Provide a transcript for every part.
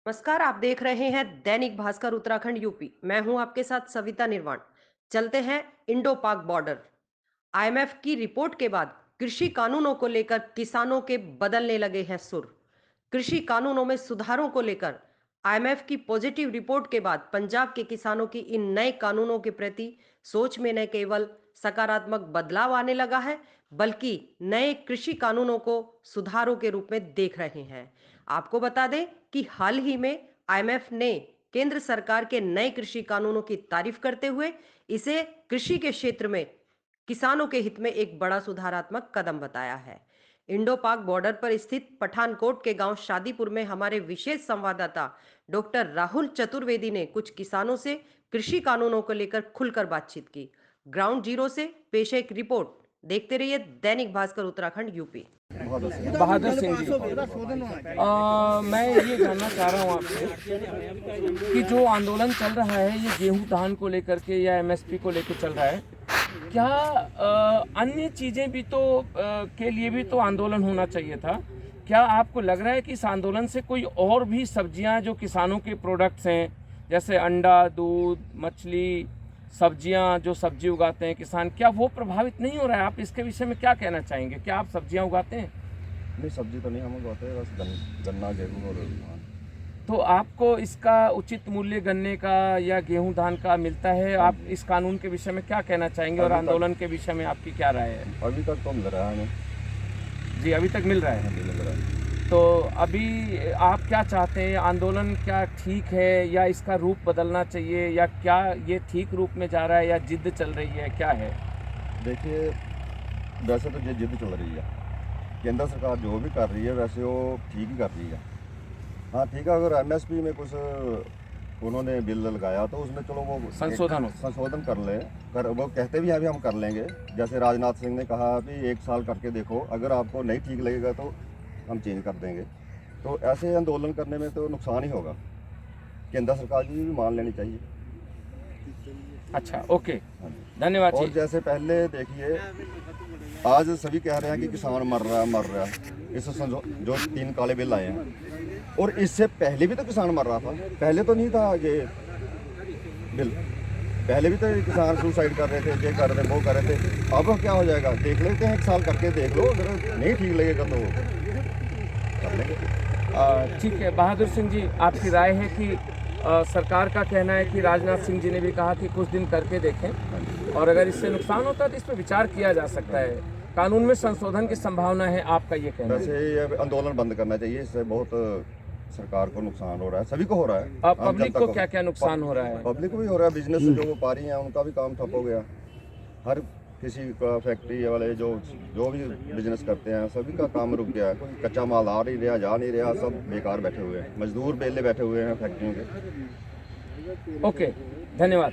नमस्कार। आप देख रहे हैं दैनिक भास्कर उत्तराखंड यूपी। मैं हूं आपके साथ सविता निर्वाण। चलते हैं इंडो पाक बॉर्डर। आईएमएफ की रिपोर्ट के बाद कृषि कानूनों को लेकर किसानों के बदलने लगे हैं सुर। कृषि कानूनों में सुधारों को लेकर आईएमएफ की पॉजिटिव रिपोर्ट के बाद पंजाब के किसानों की इन नए कानूनों के प्रति सोच में न केवल सकारात्मक बदलाव आने लगा है, बल्कि नए कृषि कानूनों को सुधारों के रूप में देख रहे हैं। आपको बता दें कि हाल ही में आईएमएफ ने केंद्र सरकार के नए कृषि कानूनों की तारीफ करते हुए इसे कृषि के क्षेत्र में किसानों के हित में एक बड़ा सुधारात्मक कदम बताया है। इंडो पाक बॉर्डर पर स्थित पठानकोट के गांव शादीपुर में हमारे विशेष संवाददाता डॉक्टर राहुल चतुर्वेदी ने कुछ किसानों से कृषि कानूनों को लेकर खुलकर बातचीत की। ग्राउंड जीरो से पेश है एक रिपोर्ट। देखते रहिए दैनिक भास्कर उत्तराखंड यूपी। बहादुर सिंह जी, मैं ये जानना चाह रहा हूँ आपसे कि जो आंदोलन चल रहा है ये गेहूं धान को लेकर के या एमएसपी को लेकर चल रहा है, क्या अन्य चीज़ें भी तो के लिए भी तो आंदोलन होना चाहिए था? क्या आपको लग रहा है कि इस आंदोलन से कोई और भी सब्जियां जो किसानों के प्रोडक्ट्स हैं, जैसे अंडा, दूध, मछली, सब्जियां, जो सब्जी उगाते हैं किसान, क्या वो प्रभावित नहीं हो रहा है? आप इसके विषय में क्या कहना चाहेंगे? क्या आप सब्जियां उगाते हैं? नहीं, सब्जी तो नहीं हम उगाते हैं, बस गन्ना गेहूँ और धान। तो आपको इसका उचित मूल्य गन्ने का या गेहूं धान का मिलता है? आप इस कानून के विषय में क्या कहना चाहेंगे और आंदोलन के विषय में आपकी क्या राय है? अभी तक तो मिल रहा है हमें। जी, अभी तक मिल रहा है। मिल रहा है। तो अभी आप क्या चाहते हैं? आंदोलन क्या ठीक है या इसका रूप बदलना चाहिए, या क्या ये ठीक रूप में जा रहा है या जिद चल रही है, क्या है? देखिए, वैसे तो ये जिद चल रही है। केंद्र सरकार जो भी कर रही है वैसे वो ठीक ही कर रही है। हाँ ठीक है, अगर एमएसपी में कुछ उन्होंने बिल लगाया तो उसमें चलो वो संशोधन कर वो कहते भी हैं अभी हम कर लेंगे। जैसे राजनाथ सिंह ने कहा कि 1 साल करके देखो, अगर आपको नहीं ठीक लगेगा तो हम चेंज कर देंगे। तो ऐसे आंदोलन करने में तो नुकसान ही होगा। केंद्र सरकार की भी मान लेनी चाहिए। अच्छा, ओके, धन्यवाद। और जैसे पहले देखिए, आज सभी कह रहे हैं कि किसान मर रहा है। इस जो 3 काले बिल आए हैं, और इससे पहले भी तो किसान मर रहा था। पहले तो नहीं था ये बिल, पहले भी तो किसान सुसाइड कर रहे थे, ये कर रहे थे, वो कर रहे थे। अब क्या हो जाएगा देख लेते हैं, 1 साल करके देख लो, अगर नहीं ठीक लगेगा तो कर लेंगे। ठीक है बहादुर सिंह जी, आपकी राय है कि सरकार का कहना है कि राजनाथ सिंह जी ने भी कहा कि कुछ दिन करके देखें, और अगर इससे नुकसान होता है तो इस पर विचार किया जा सकता है। कानून में संशोधन की संभावना है, आपका ये कहना है? वैसे ये आंदोलन बंद करना चाहिए, इससे बहुत सरकार को नुकसान हो रहा है, सभी को हो रहा है। अब पब्लिक को क्या क्या नुकसान हो रहा है? पब्लिक को भी हो रहा है, बिजनेस जो व्यापारी हैं उनका भी काम ठप हो गया। हर किसी का फैक्ट्री वाले जो भी बिजनेस करते हैं सभी का काम रुक गया है। कोई कच्चा माल आ नहीं रहा, जा नहीं रहा, सब बेकार बैठे हुए हैं, मजदूर बेले बैठे हुए हैं फैक्ट्रियों के। ओके, धन्यवाद।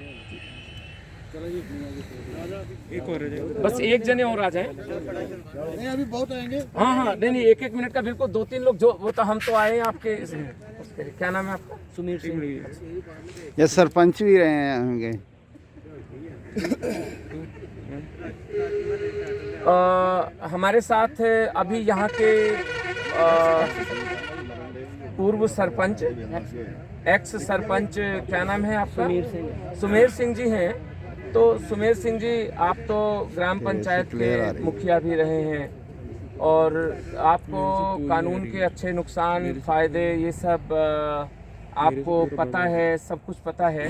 एक और बस एक जने और आ जाएं। नहीं, अभी बहुत आएंगे। हाँ हाँ, नहीं, 1-1 मिनट का बिल्कुल। 2-3 लोग जो वो तो हम तो आए हैं आपके उसके लिए। क्या नाम है आपका? सुमीर सिंह। ये सरपंच भी रहे हैं होंगे। हमारे साथ अभी यहाँ के पूर्व सरपंच, एक्स सरपंच, क्या नाम है आपका? सुमेर सिंह जी हैं। तो सुमेर सिंह जी, आप तो ग्राम पंचायत के मुखिया भी रहे हैं, और आपको कानून के अच्छे नुकसान फायदे ये सब आपको पता है, सब कुछ पता है।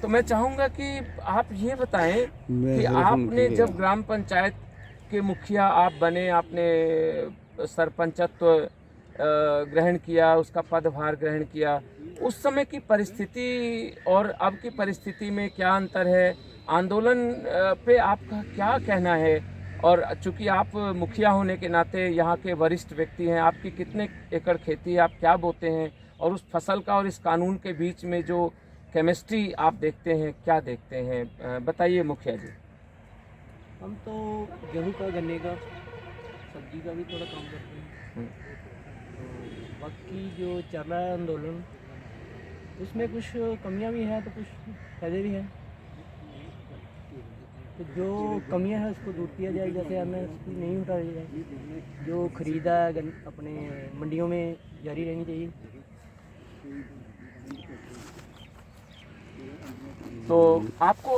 तो मैं चाहूँगा कि आप ये बताएं कि आपने जब ग्राम पंचायत के मुखिया आप बने, आपने सरपंचत्व ग्रहण किया, उसका पदभार ग्रहण किया, उस समय की परिस्थिति और अब की परिस्थिति में क्या अंतर है? आंदोलन पे आपका क्या कहना है? और चूंकि आप मुखिया होने के नाते यहाँ के वरिष्ठ व्यक्ति हैं, आपकी कितने एकड़ खेती है, आप क्या बोते हैं, और उस फसल का और इस कानून के बीच में जो केमिस्ट्री आप देखते हैं, क्या देखते हैं? बताइए मुखिया जी। हम तो गेहूं का, गन्ने का, सब्जी का भी थोड़ा काम करते हैं। तो बाकी जो चल रहा है आंदोलन, उसमें कुछ कमियां भी हैं तो कुछ फायदे भी हैं। तो जो कमियां हैं उसको दूर किया जाए, जैसे एमएसपी नहीं उठाई जाए, जो खरीदा है अपने मंडियों में जारी रहनी चाहिए। तो आपको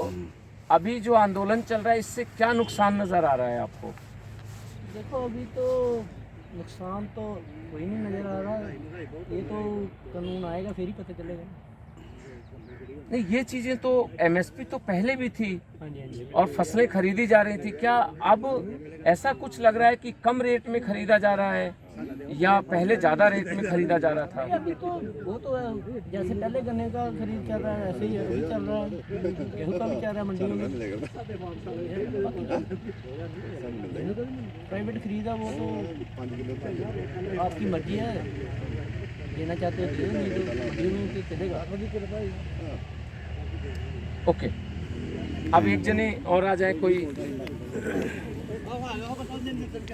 अभी जो आंदोलन चल रहा है इससे क्या नुकसान नज़र आ रहा है आपको? देखो अभी तो नुकसान तो कोई नहीं नज़र आ रहा, ये तो कानून आएगा फिर ही पता चलेगा। नहीं, ये चीज़ें तो एमएसपी तो पहले भी थी हाँ जी, हाँ जी। और फसलें खरीदी जा रही थी। क्या अब ऐसा कुछ लग रहा है कि कम रेट में खरीदा जा रहा है या पहले ज़्यादा रेट में खरीदा जा रहा था? अभी तो वो तो जैसे पहले गन्ने का खरीद चल रहा है ऐसे ही अभी चल रहा है, गेहूँ का भी चल रहा है मंडियों में। प्राइवेट खरीदा वो तो आपकी मर्जी है, लेना चाहते हो दियो, नहीं तो मंडियों में तो चलेगा। ओके, अब एक जने और आ जाए कोई।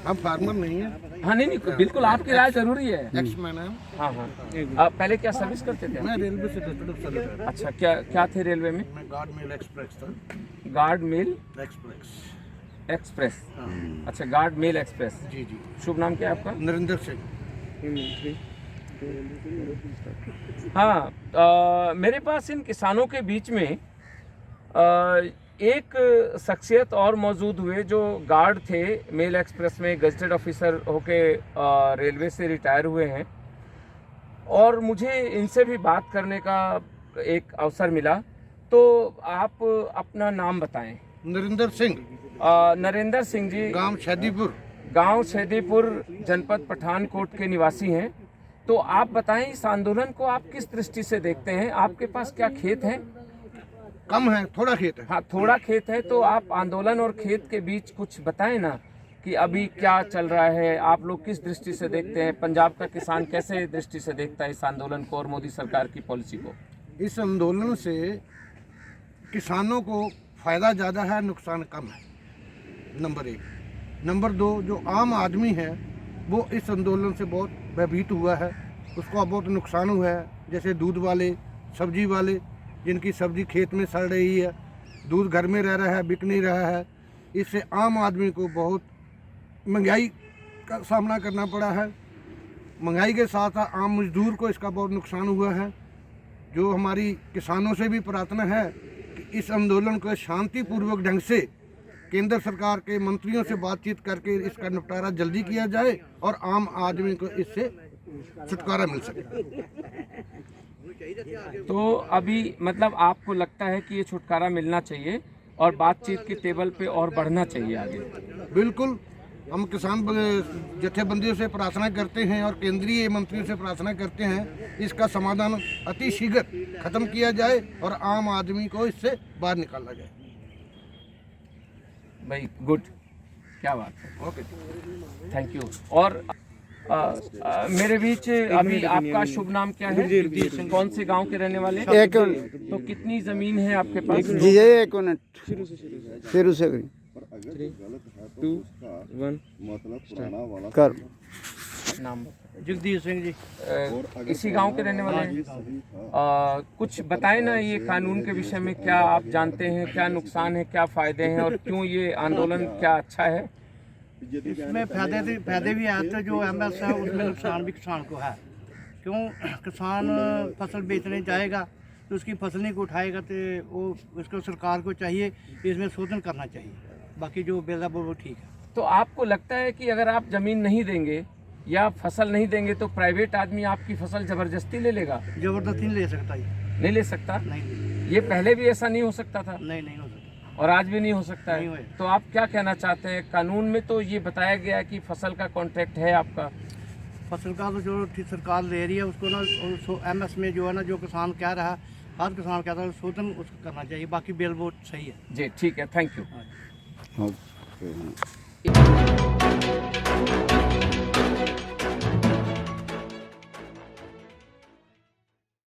हम फार्मर नहीं है, हाँ नहीं, बिल्कुल आपकी राय जरूरी है। एक्स मैन है। हाँ हाँ, आप पहले क्या सर्विस करते थे? मैं रेलवे से सर्विस। अच्छा, क्या थे रेलवे में? मैं गार्ड मेल एक्सप्रेस था। Guard mail express. एक्सप्रेस। अच्छा, गार्ड मेल एक्सप्रेस। जी जी। शुभ नाम क्या है आपका? नरेंद्र सिंह। हाँ, मेरे पास इन किसानों के बीच में एक शख्सियत और मौजूद हुए जो गार्ड थे मेल एक्सप्रेस में, गजेटेड ऑफिसर होके रेलवे से रिटायर हुए हैं, और मुझे इनसे भी बात करने का एक अवसर मिला। तो आप अपना नाम बताएं। नरेंद्र सिंह, नरेंद्र सिंह जी, गांव शैदीपुर। गांव शैदीपुर, जनपद पठानकोट के निवासी हैं। तो आप बताएं, इस आंदोलन को आप किस दृष्टि से देखते हैं? आपके पास क्या खेत है? कम है, थोड़ा खेत है। हाँ, थोड़ा खेत है। तो आप आंदोलन और खेत के बीच कुछ बताएं ना कि अभी क्या चल रहा है, आप लोग किस दृष्टि से देखते हैं? पंजाब का किसान कैसे दृष्टि से देखता है इस आंदोलन को और मोदी सरकार की पॉलिसी को? इस आंदोलन से किसानों को फायदा ज़्यादा है, नुकसान कम है, नंबर 1। नंबर 2, जो आम आदमी है वो इस आंदोलन से बहुत भयभीत हुआ है, उसको बहुत नुकसान हुआ है। जैसे दूध वाले, सब्जी वाले, जिनकी सब्जी खेत में सड़ रही है, दूध घर में रह रहा है, बिक नहीं रहा है। इससे आम आदमी को बहुत महंगाई का सामना करना पड़ा है। महंगाई के साथ साथ आम मजदूर को इसका बहुत नुकसान हुआ है। जो हमारी किसानों से भी प्रार्थना है कि इस आंदोलन को शांतिपूर्वक ढंग से केंद्र सरकार के मंत्रियों से बातचीत करके इसका निपटारा जल्दी किया जाए और आम आदमी को इससे छुटकारा मिल सके। तो अभी मतलब आपको लगता है कि ये छुटकारा मिलना चाहिए और बातचीत की टेबल पे और बढ़ना चाहिए आगे? बिल्कुल, हम किसान जथेबंदियों से प्रार्थना करते हैं और केंद्रीय मंत्रियों से प्रार्थना करते हैं इसका समाधान अति शीघ्र खत्म किया जाए और आम आदमी को इससे बाहर निकाला जाए। भाई गुड, क्या बात है, ओके, थैंक यू। और मेरे बीच अभी आपका शुभ नाम क्या है? कौन से गांव के रहने वाले? एक मिनट तो कितनी जमीन है आपके पास? जी, एक मिनट शुरू से करी। कर नाम? जगदीश सिंह जी। इसी गांव के रहने वाले हैं। कुछ बताएं ना, ये कानून के विषय में क्या आप जानते हैं? क्या नुकसान है, क्या फायदे हैं और क्यों ये आंदोलन क्या अच्छा है? इसमें फायदे भी हैं, तो जो एमएस है उसमें नुकसान भी किसान को है। क्यों? किसान फसल बेचने जाएगा तो उसकी फसल नहीं को उठाएगा, तो वो उसको सरकार को चाहिए कि इसमें शोधन करना चाहिए। बाकी जो बिल है वो ठीक है। तो आपको लगता है कि अगर आप जमीन नहीं देंगे या फसल नहीं देंगे तो प्राइवेट आदमी आपकी फसल जबरदस्ती ले लेगा? जबरदस्ती नहीं ले सकता ये, नहीं ले सकता। नहीं ये पहले भी ऐसा नहीं हो सकता था नहीं हो सकता और आज भी नहीं हो सकता नहीं है। होए। तो आप क्या कहना चाहते हैं? कानून में तो ये बताया गया है कि फसल का कॉन्ट्रैक्ट है आपका। फसल का तो जो सरकार ले रही है उसको ना एमएस में जो है ना, जो किसान कह रहा है, हर किसान कहता है शोधन उसको करना चाहिए। बाकी बिल वो सही है जी, ठीक है, थैंक यू। ओके।